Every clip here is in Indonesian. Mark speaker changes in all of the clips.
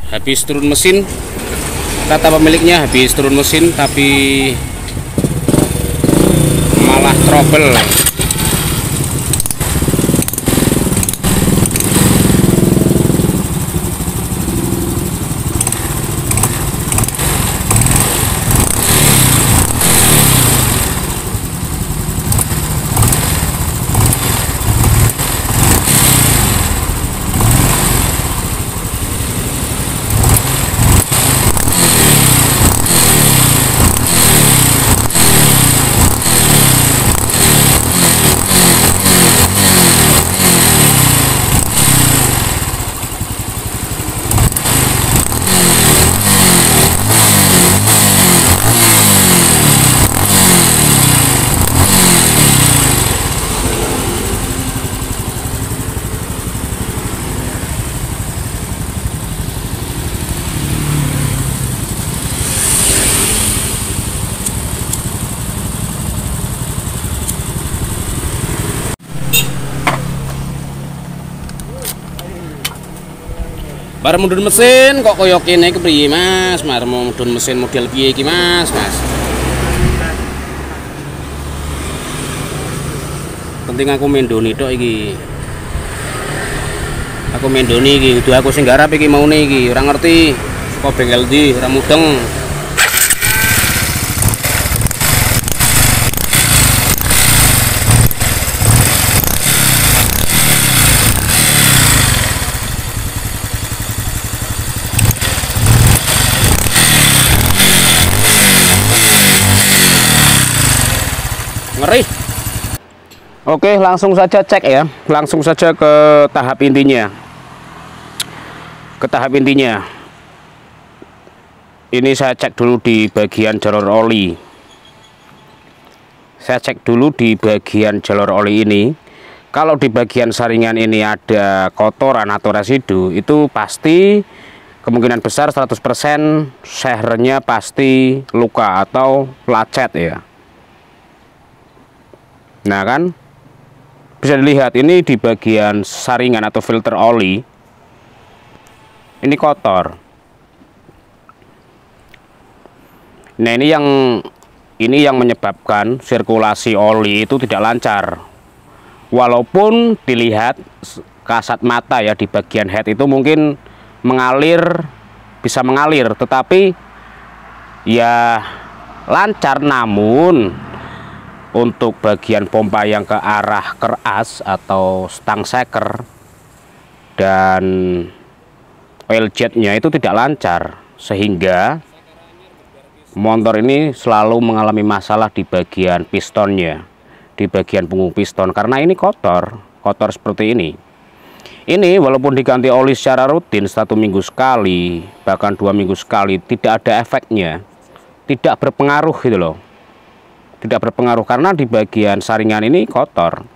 Speaker 1: habis turun mesin, kata pemiliknya habis turun mesin tapi malah trouble. Bareng mudun mesin kok koyo kene kepriye Mas? Marep mudun mesin model piye iki Mas? Penting aku mendoni tok iki. Aku mendoni iki, kudu aku sing garap iki maune iki, ora ngerti saka bengkel ndi, ora mudeng. Ngeri. Oke, langsung saja cek ya. Langsung saja ke tahap intinya. Ini saya cek dulu di bagian jalur oli. Ini. Kalau di bagian saringan ini ada kotoran atau residu, itu pasti kemungkinan besar 100% sehernya pasti luka atau lecet ya. Nah kan, bisa dilihat ini di bagian saringan atau filter oli, ini kotor. Nah ini yang menyebabkan sirkulasi oli itu tidak lancar. Walaupun dilihat kasat mata ya di bagian head itu mungkin bisa mengalir, tetapi ya lancar, namun untuk bagian pompa yang ke arah keras atau stang seker dan oil jetnya itu tidak lancar, sehingga motor ini selalu mengalami masalah di bagian pistonnya, di bagian punggung piston, karena ini kotor seperti ini. Ini walaupun diganti oli secara rutin 1 minggu sekali, bahkan 2 minggu sekali, tidak ada efeknya, tidak berpengaruh gitu loh. Tidak berpengaruh karena di bagian saringan ini kotor.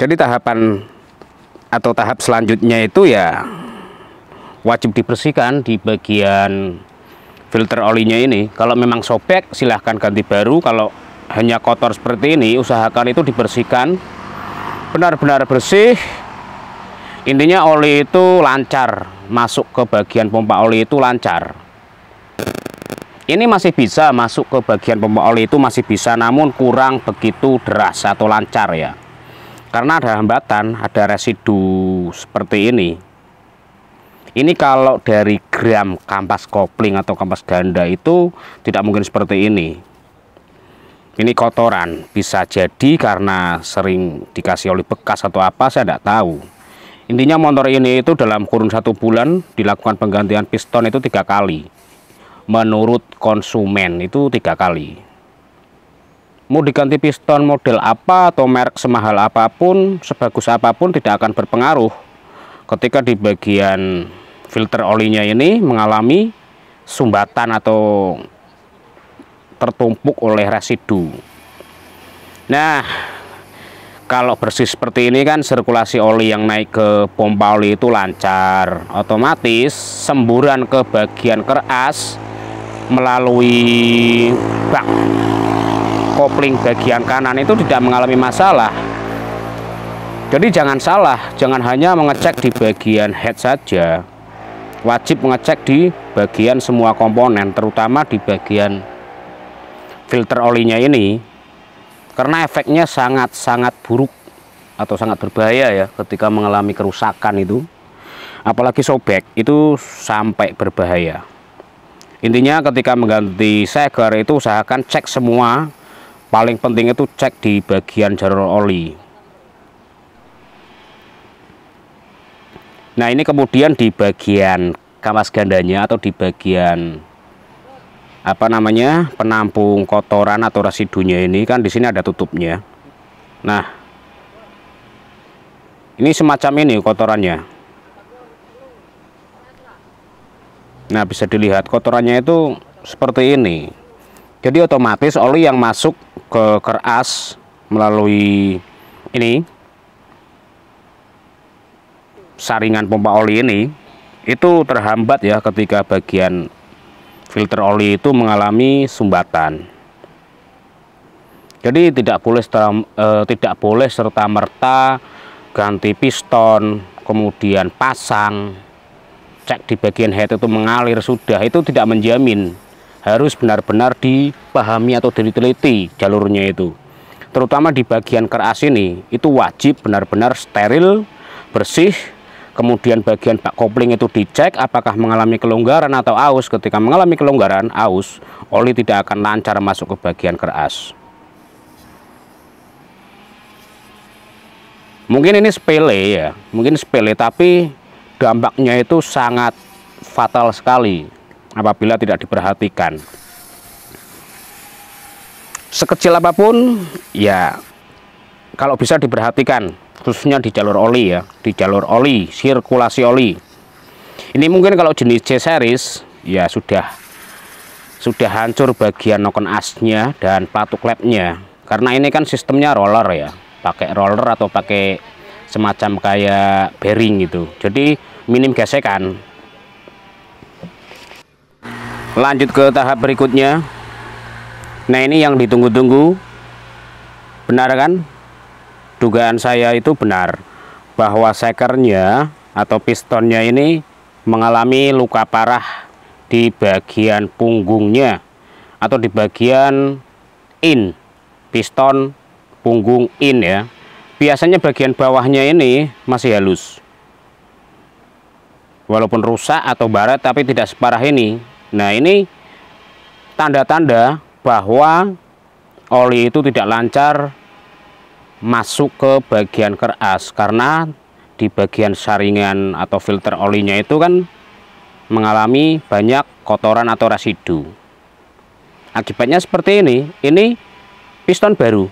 Speaker 1: Jadi tahap selanjutnya itu ya wajib dibersihkan di bagian filter olinya ini. Kalau memang sobek silahkan ganti baru. Kalau hanya kotor seperti ini, usahakan itu dibersihkan benar-benar bersih. Intinya oli itu lancar, masuk ke bagian pompa oli itu lancar. Ini masih bisa masuk ke bagian pompa oli, itu masih bisa, namun kurang begitu deras atau lancar ya, karena ada hambatan, ada residu seperti ini. Ini kalau dari gram kampas kopling atau kampas ganda itu tidak mungkin seperti ini. Ini kotoran, bisa jadi karena sering dikasih oli bekas atau apa, saya tidak tahu. Intinya motor ini itu dalam kurun 1 bulan dilakukan penggantian piston itu 3 kali. Menurut konsumen itu 3 kali. Mau diganti piston model apa atau merek semahal apapun, sebagus apapun, tidak akan berpengaruh ketika di bagian filter olinya ini mengalami sumbatan atau tertumpuk oleh residu. Nah, kalau bersih seperti ini kan sirkulasi oli yang naik ke pompa oli itu lancar, otomatis semburan ke bagian keras melalui bak kopling bagian kanan itu tidak mengalami masalah. Jadi jangan salah, jangan hanya mengecek di bagian head saja, wajib mengecek di bagian semua komponen, terutama di bagian filter olinya ini, karena efeknya sangat-sangat buruk atau sangat berbahaya ya ketika mengalami kerusakan itu, apalagi sobek itu sampai berbahaya. Intinya ketika mengganti seger itu usahakan cek semua, paling penting itu cek di bagian jalur oli. Nah ini kemudian di bagian kampas gandanya atau di bagian apa namanya penampung kotoran atau residunya ini kan di sini ada tutupnya. Nah ini semacam ini kotorannya. Nah bisa dilihat kotorannya itu seperti ini. Jadi otomatis oli yang masuk ke keras melalui ini saringan pompa oli ini itu terhambat ya ketika bagian filter oli itu mengalami sumbatan. Jadi tidak boleh serta-merta ganti piston kemudian pasang, cek di bagian head itu mengalir sudah, itu tidak menjamin. Harus benar-benar dipahami atau diteliti jalurnya itu, terutama di bagian keras ini itu wajib benar-benar steril, bersih. Kemudian bagian bak kopling itu dicek apakah mengalami kelonggaran atau aus. Ketika mengalami kelonggaran, aus, oli tidak akan lancar masuk ke bagian keras. Mungkin ini sepele ya, mungkin sepele, tapi dampaknya itu sangat fatal sekali apabila tidak diperhatikan. Sekecil apapun ya kalau bisa diperhatikan, khususnya di jalur oli ya, di jalur oli, sirkulasi oli. Ini mungkin kalau jenis C series ya sudah hancur bagian nokon asnya dan pelatuk labnya, karena ini kan sistemnya roller ya, pakai roller atau pakai semacam kayak bearing gitu, jadi minim gesekan. Lanjut ke tahap berikutnya. Nah ini yang ditunggu-tunggu, benar kan? Dugaan saya itu benar bahwa sekernya atau pistonnya ini mengalami luka parah di bagian punggungnya atau di bagian in piston punggung in ya. Biasanya bagian bawahnya ini masih halus, walaupun rusak atau baret tapi tidak separah ini. Nah ini tanda-tanda bahwa oli itu tidak lancar masuk ke bagian keras, karena di bagian saringan atau filter olinya itu kan mengalami banyak kotoran atau residu. Akibatnya seperti ini piston baru,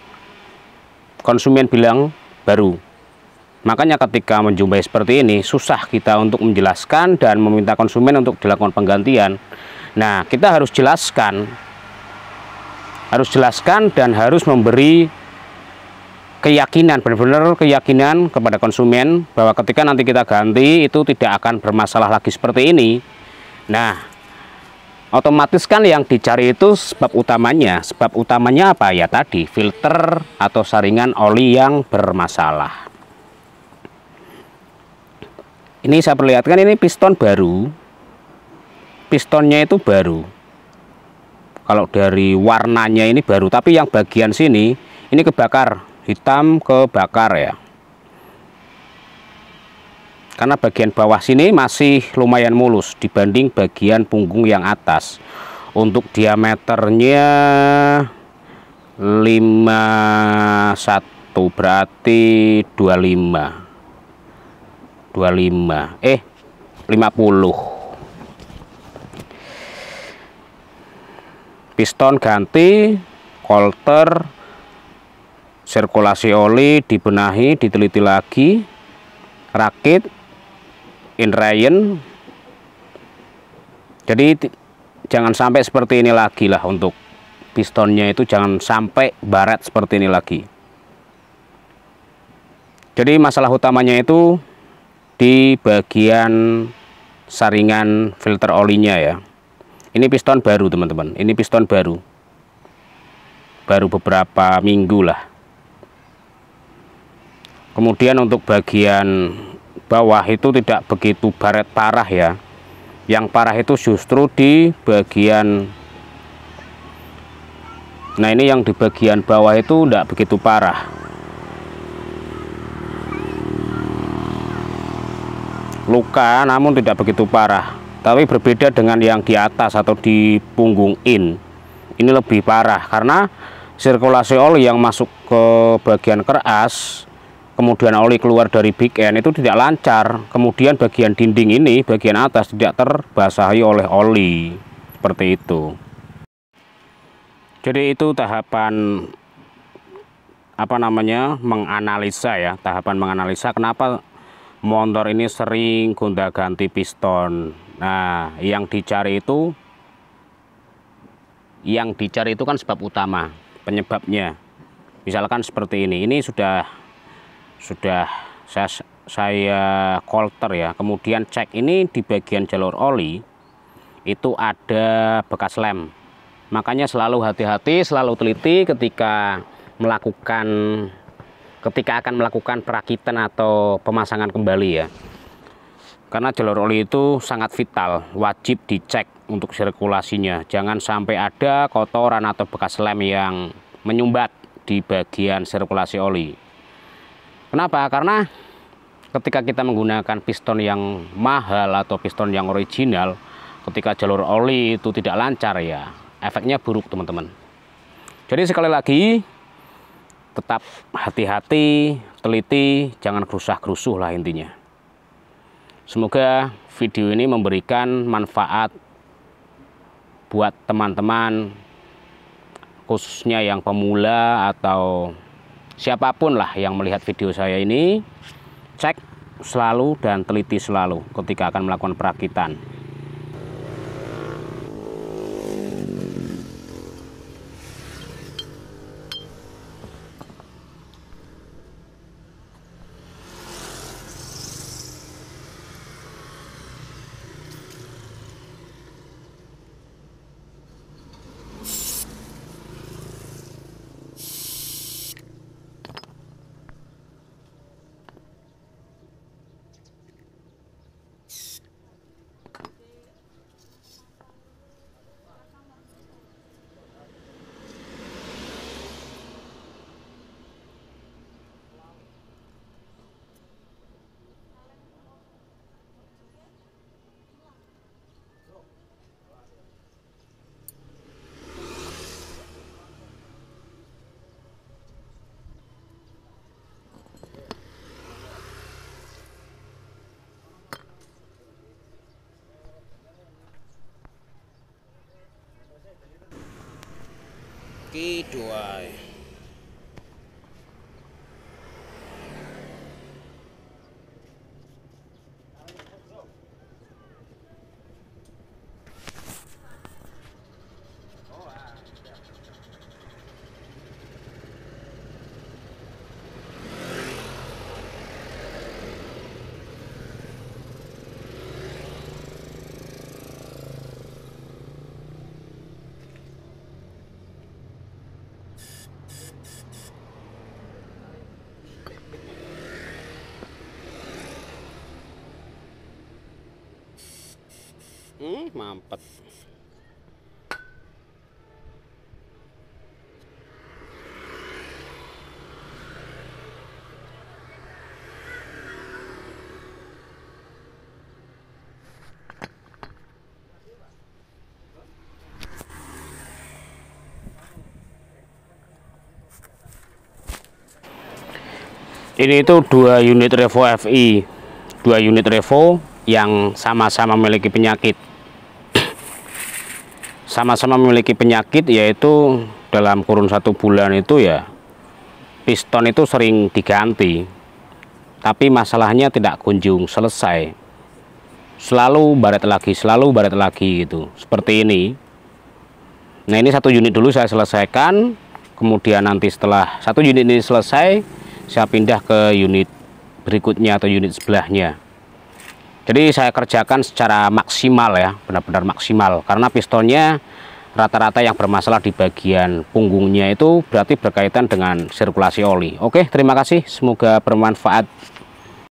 Speaker 1: konsumen bilang baru. Makanya ketika menjumpai seperti ini susah kita untuk menjelaskan dan meminta konsumen untuk dilakukan penggantian. Nah kita harus jelaskan dan harus memberi keyakinan, benar-benar keyakinan kepada konsumen bahwa ketika nanti kita ganti itu tidak akan bermasalah lagi seperti ini. Nah otomatis kan yang dicari itu sebab utamanya apa ya, tadi filter atau saringan oli yang bermasalah. Ini saya perlihatkan, ini piston baru, pistonnya itu baru, kalau dari warnanya ini baru, tapi yang bagian sini ini kebakar, hitam kebakar ya, karena bagian bawah sini masih lumayan mulus dibanding bagian punggung yang atas. Untuk diameternya 51 berarti 50 piston ganti, kolter, sirkulasi oli dibenahi, diteliti lagi, rakit, inrayen. Jadi jangan sampai seperti ini lagi lah, untuk pistonnya itu jangan sampai baret seperti ini lagi. Jadi masalah utamanya itu di bagian saringan filter olinya ya. Ini piston baru teman-teman, ini piston baru beberapa minggu lah. Kemudian untuk bagian bawah itu tidak begitu baret parah ya. Yang parah itu justru di bagian, nah ini yang di bagian bawah itu tidak begitu parah. Luka namun tidak begitu parah. Tapi berbeda dengan yang di atas atau di punggung in. Ini lebih parah karena sirkulasi oli yang masuk ke bagian keras, kemudian oli keluar dari big end itu tidak lancar. Kemudian bagian dinding ini, bagian atas tidak terbasahi oleh oli. Seperti itu. Jadi itu tahapan menganalisa ya, tahapan menganalisa kenapa motor ini sering gonta-ganti piston. Nah, yang dicari itu kan sebab utama, penyebabnya. Misalkan seperti ini sudah saya kolter ya. Kemudian cek ini di bagian jalur oli itu ada bekas lem. Makanya selalu hati-hati, selalu teliti ketika akan melakukan perakitan atau pemasangan kembali ya. Karena jalur oli itu sangat vital, wajib dicek untuk sirkulasinya. Jangan sampai ada kotoran atau bekas lem yang menyumbat di bagian sirkulasi oli. Kenapa? Karena ketika kita menggunakan piston yang mahal atau piston yang original, ketika jalur oli itu tidak lancar ya, efeknya buruk teman-teman. Jadi sekali lagi, tetap hati-hati, teliti, jangan gerusak-gerusuh lah intinya. Semoga video ini memberikan manfaat buat teman-teman, khususnya yang pemula atau siapapun lah yang melihat video saya ini. Cek selalu dan teliti selalu ketika akan melakukan perakitan. Kedua. Mampet. Ini itu 2 unit Revo FI, 2 unit Revo yang sama-sama memiliki penyakit. Sama-sama memiliki penyakit, yaitu dalam kurun 1 bulan itu ya piston itu sering diganti, tapi masalahnya tidak kunjung selesai. Selalu baret lagi gitu, seperti ini. Nah, ini 1 unit dulu saya selesaikan, kemudian nanti setelah 1 unit ini selesai, saya pindah ke unit berikutnya atau unit sebelahnya. Jadi saya kerjakan secara maksimal ya, benar-benar maksimal, karena pistonnya rata-rata yang bermasalah di bagian punggungnya itu berarti berkaitan dengan sirkulasi oli. Oke, terima kasih, semoga bermanfaat.